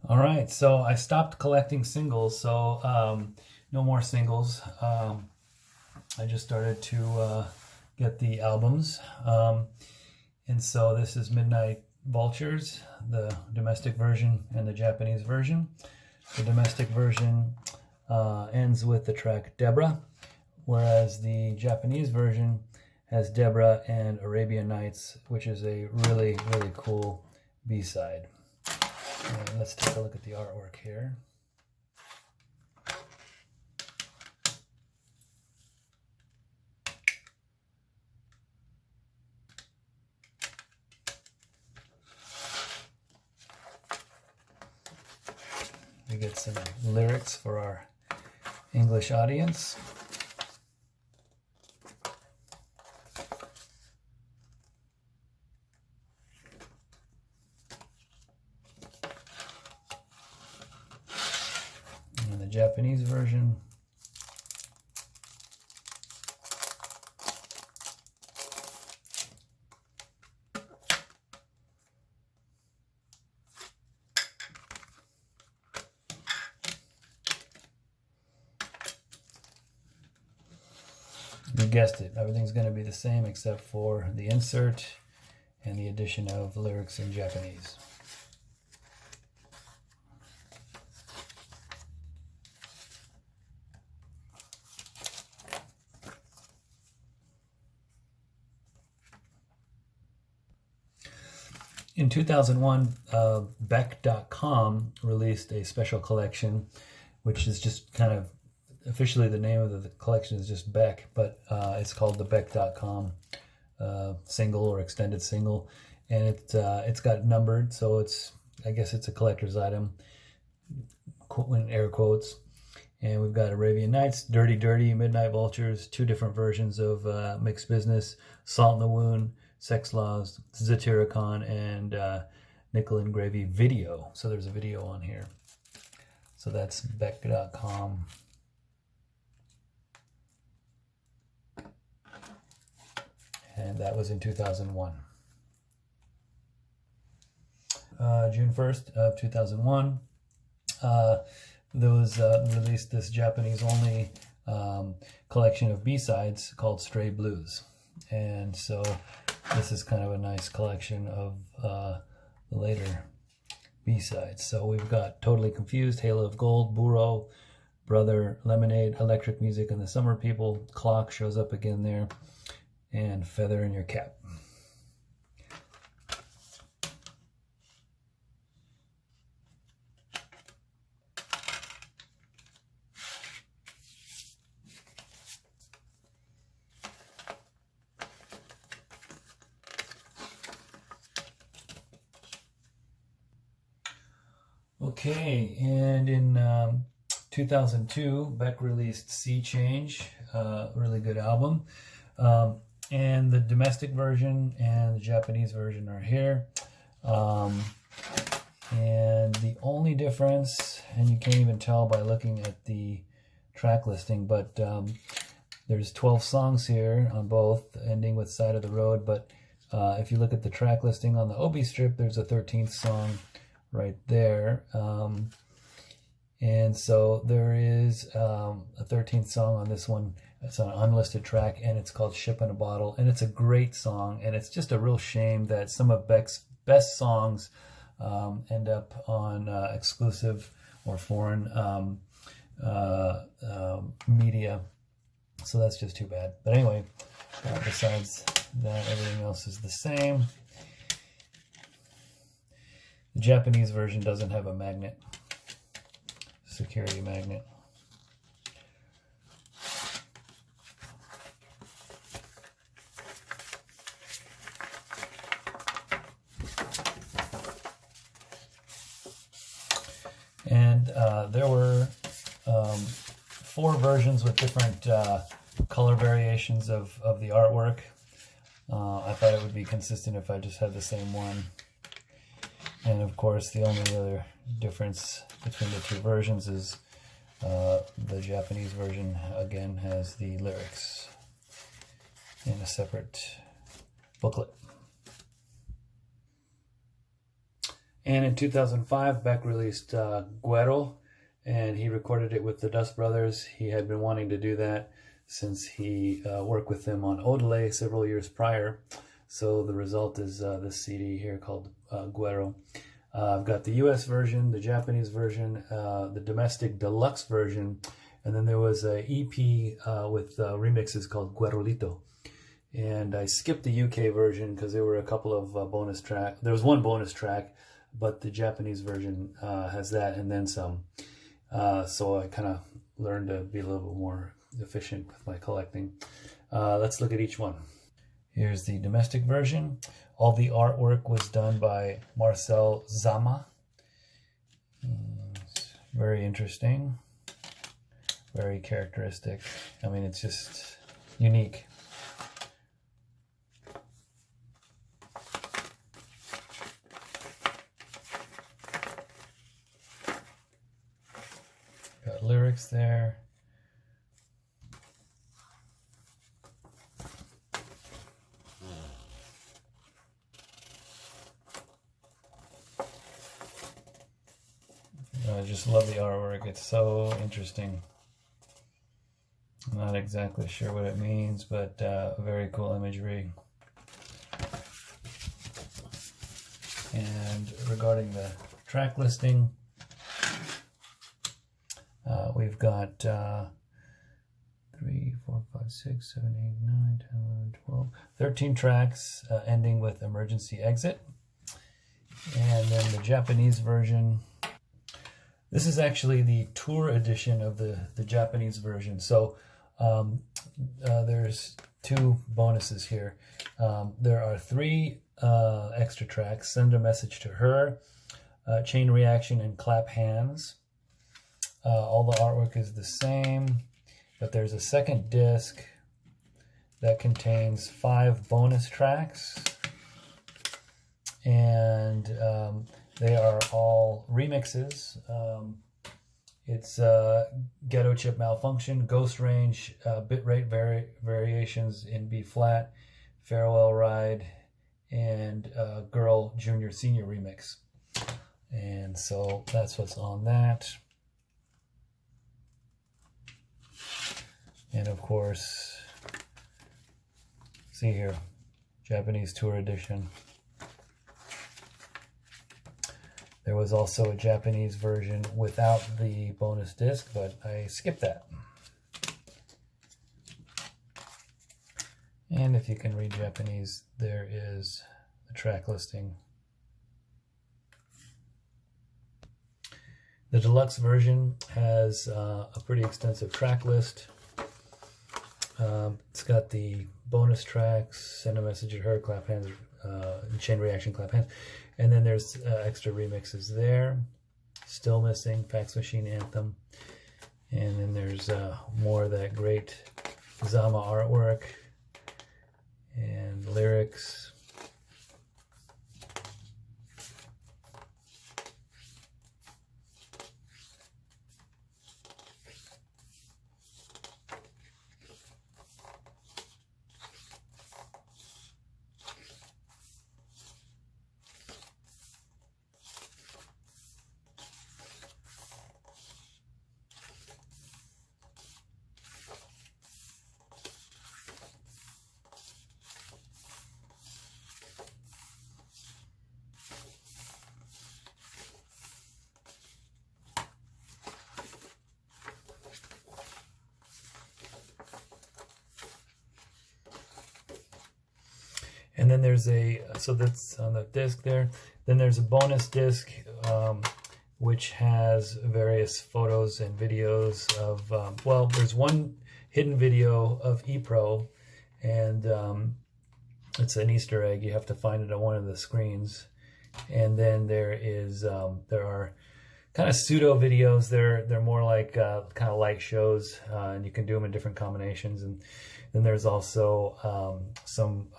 All right, so I stopped collecting singles, so no more singles. I just started to get the albums. And so this is Midnite Vultures, the domestic version and the Japanese version. The domestic version ends with the track Deborah, whereas the Japanese version has Deborah and Arabian Nights, which is a really, really cool B-side. And let's take a look at the artwork here. We get some lyrics for our English audience. And the Japanese version. You guessed it, everything's going to be the same except for the insert and the addition of lyrics in Japanese. In 2001, BECKcom released a special collection, which is just kind of officially the name of the collection is just Beck, but it's called the BECKcom single or extended single, and it's got numbered, so I guess it's a collector's item, in air quotes. And we've got Arabian Nights, Dirty Dirty, Midnite Vultures, two different versions of Mixed Business, Salt in the Wound, Sex Laws, Zatyricon, and Nickel and Gravy video. So there's a video on here. So that's BECK.com. And that was in 2001. June 1st of 2001, there was released this Japanese-only collection of B-sides called Stray Blues. And so this is kind of a nice collection of the later B-sides. So we've got Totally Confused, Halo of Gold, Burro, Brother, Lemonade, Electric Music and the Summer People, Clock shows up again there, and Feather in Your Cap. Okay, and in 2002, Beck released Sea Change, really good album. And the domestic version and the Japanese version are here. And the only difference, and you can't even tell by looking at the track listing, but there's 12 songs here on both, ending with Side of the Road. But if you look at the track listing on the Obi strip, there's a 13th song right there. And so there is a 13th song on this one. It's an unlisted track, and it's called Ship in a Bottle, and it's a great song, and it's just a real shame that some of Beck's best songs end up on exclusive or foreign media, so that's just too bad. But anyway, besides that, everything else is the same. The Japanese version doesn't have a magnet, security magnet. And there were 4 versions with different color variations of the artwork. I thought it would be consistent if I just had the same one. And of course, the only other difference between the two versions is the Japanese version, again, has the lyrics in a separate booklet. And in 2005, Beck released Guerrero, and he recorded it with the Dust Brothers. He had been wanting to do that since he worked with them on Odelay several years prior. So the result is this CD here called Guerrero. I've got the US version, the Japanese version, the domestic deluxe version, and then there was an EP with remixes called Cuerolito. And I skipped the UK version because there were a couple of bonus tracks. There was one bonus track, but the Japanese version has that and then some. So I kind of learned to be a little bit more efficient with my collecting. Let's look at each one. Here's the domestic version. All the artwork was done by Marcel Zama. It's very interesting, very characteristic. I mean, it's just unique. Got lyrics there. I just love the artwork. It's so interesting. I'm not exactly sure what it means, but very cool imagery. And regarding the track listing, we've got 3, 4, 5, 6, 7, 8, 9, 10, 11, 12, 13 tracks ending with Emergency Exit. And then the Japanese version. This is actually the tour edition of the Japanese version. So there's 2 bonuses here. There are 3 extra tracks: Send a Message to Her, Chain Reaction, and Clap Hands. All the artwork is the same, but there's a second disc that contains 5 bonus tracks. And they are all remixes. It's Ghetto Chip Malfunction, Ghost Range, Bitrate Variations in B flat, Farewell Ride, and Girl Junior Senior Remix. And so that's what's on that. And of course, see here, Japanese Tour Edition. There was also a Japanese version without the bonus disc, but I skipped that. And if you can read Japanese, there is the track listing. The deluxe version has a pretty extensive track list. It's got the bonus tracks, Send a Message to Her, Clap Hands, Chain Reaction, Clap Hands. And then there's extra remixes there. Still Missing, Fax Machine Anthem. And then there's more of that great Zama artwork and lyrics. And then there's so that's on the disc there. Then there's a bonus disc, which has various photos and videos of, well, there's one hidden video of ePro, and it's an Easter egg. You have to find it on one of the screens. And then there are kind of pseudo videos. They're more like kind of light shows, and you can do them in different combinations. And then there's also some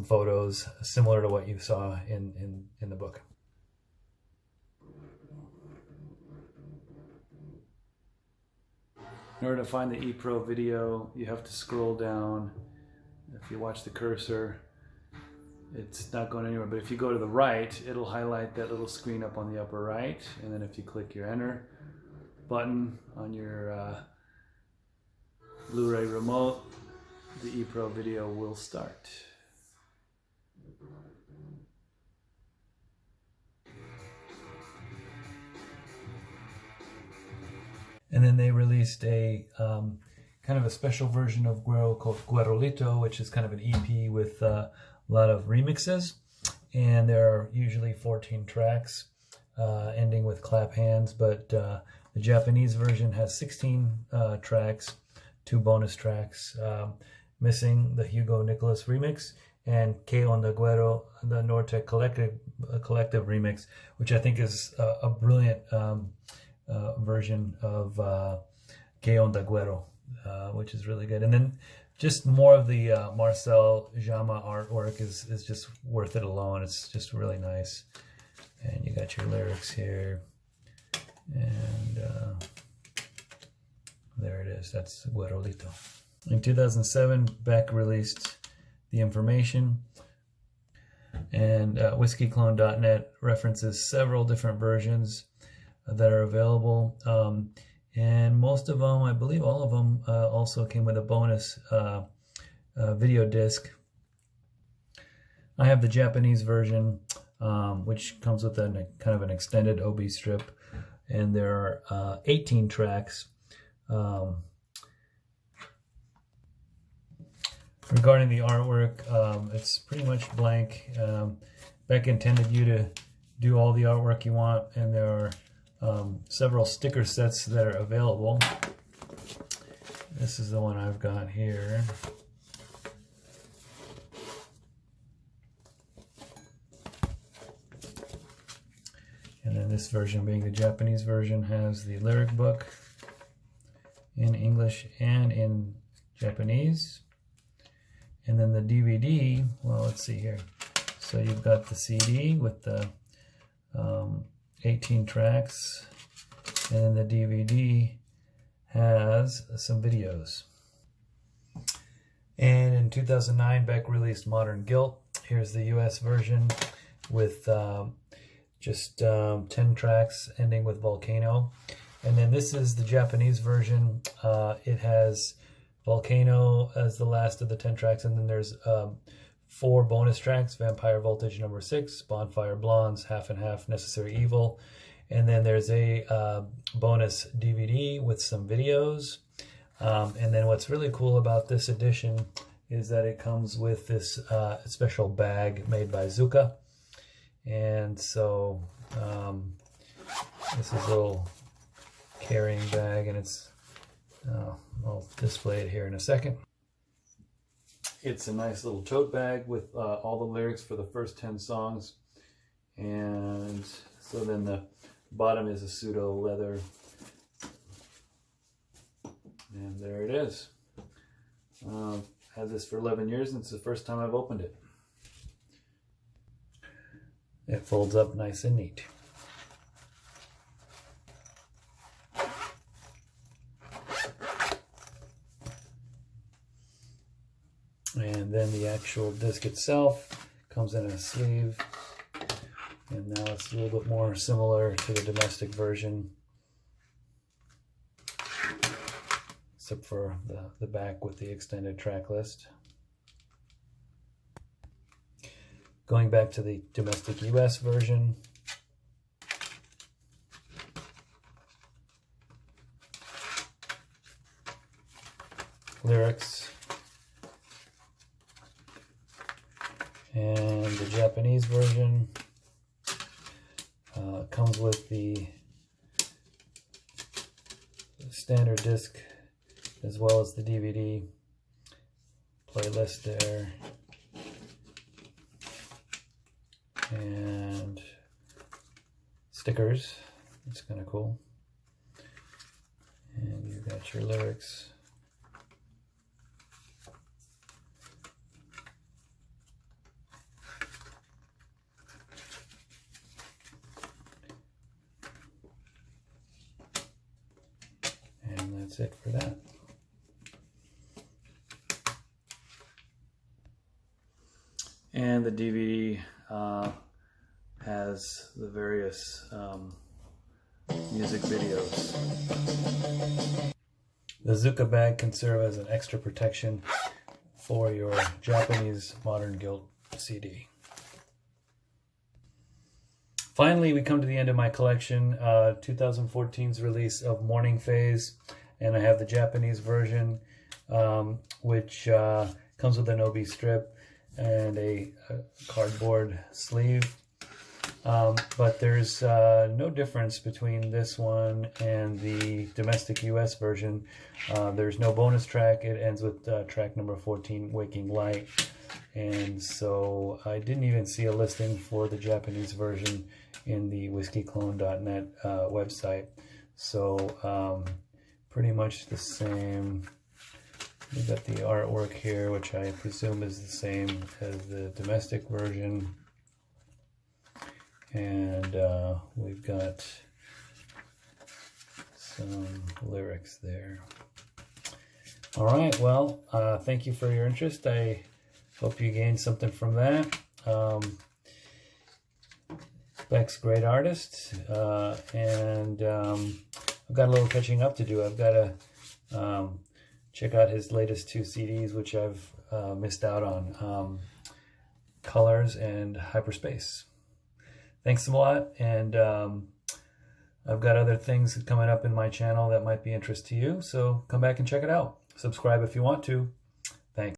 photos similar to what you saw in the book. In order to find the ePro video, you have to scroll down. If you watch the cursor, it's not going anywhere. But if you go to the right, it'll highlight that little screen up on the upper right. And then if you click your enter button on your Blu-ray remote, the ePro video will start. And then they released a kind of a special version of Guerrero called Cuerolito, which is kind of an EP with a lot of remixes. And there are usually 14 tracks, ending with clap hands. But the Japanese version has 16 tracks, 2 bonus tracks, missing the Hugo Nicholas remix and Que Onda Guerrero, the Norte Collective remix, which I think is a brilliant version of Que Onda Guerrero, which is really good. And then just more of the Marcel Jama artwork is just worth it alone. It's just really nice. And you got your lyrics here. And there it is. That's Cuerolito. In 2007, Beck released The Information. And whiskeyclone.net references several different versions that are available. And most of them, I believe all of them, also came with a bonus video disc. I have the Japanese version, which comes with a kind of an extended OB strip, and there are 18 tracks. Regarding the artwork, it's pretty much blank. Beck intended you to do all the artwork you want, and there are several sticker sets that are available. This is the one I've got here. And then this version, being the Japanese version, has the lyric book in English and in Japanese. And then the DVD, well, let's see here. So you've got the CD with the 18 tracks, and then the DVD has some videos. And in 2009, Beck released Modern Guilt. Here's the US version with just 10 tracks ending with Volcano. And then this is the Japanese version. It has Volcano as the last of the 10 tracks, and then there's 4 bonus tracks: Vampire Voltage number 6, Bonfire Blondes, Half and Half, Necessary Evil. And then there's a bonus DVD with some videos. And then what's really cool about this edition is that it comes with this special bag made by Zuka. And so this is a little carrying bag, and it's, I'll display it here in a second. It's a nice little tote bag with all the lyrics for the first 10 songs. And so then the bottom is a pseudo leather. And there it is. I've had this for 11 years, and it's the first time I've opened it. It folds up nice and neat. And then the actual disc itself comes in a sleeve. And now it's a little bit more similar to the domestic version, except for the back with the extended track list. Going back to the domestic US version, lyrics, and the Japanese version comes with the standard disc as well as the DVD playlist there, and stickers. It's kind of cool. And you got your lyrics. And that's it for that. and the DVD has the various music videos. The Zuka bag can serve as an extra protection for your Japanese Modern Guild CD. Finally, we come to the end of my collection, 2014's release of Morning Phase, and I have the Japanese version, which comes with an OB strip and a cardboard sleeve. But there's no difference between this one and the domestic US version. There's no bonus track. It ends with track number 14, Waking Light. And so I didn't even see a listing for the Japanese version in the whiskeyclone.net website. So pretty much the same. We've got the artwork here, which I presume is the same as the domestic version. And we've got some lyrics there. All right, well, thank you for your interest. I hope you gained something from that. Beck's a great artist, and I've got a little catching up to do. I've got to check out his latest 2 CDs, which I've missed out on, Colors and Hyperspace. Thanks a lot, and I've got other things coming up in my channel that might be of interest to you, so come back and check it out. Subscribe if you want to.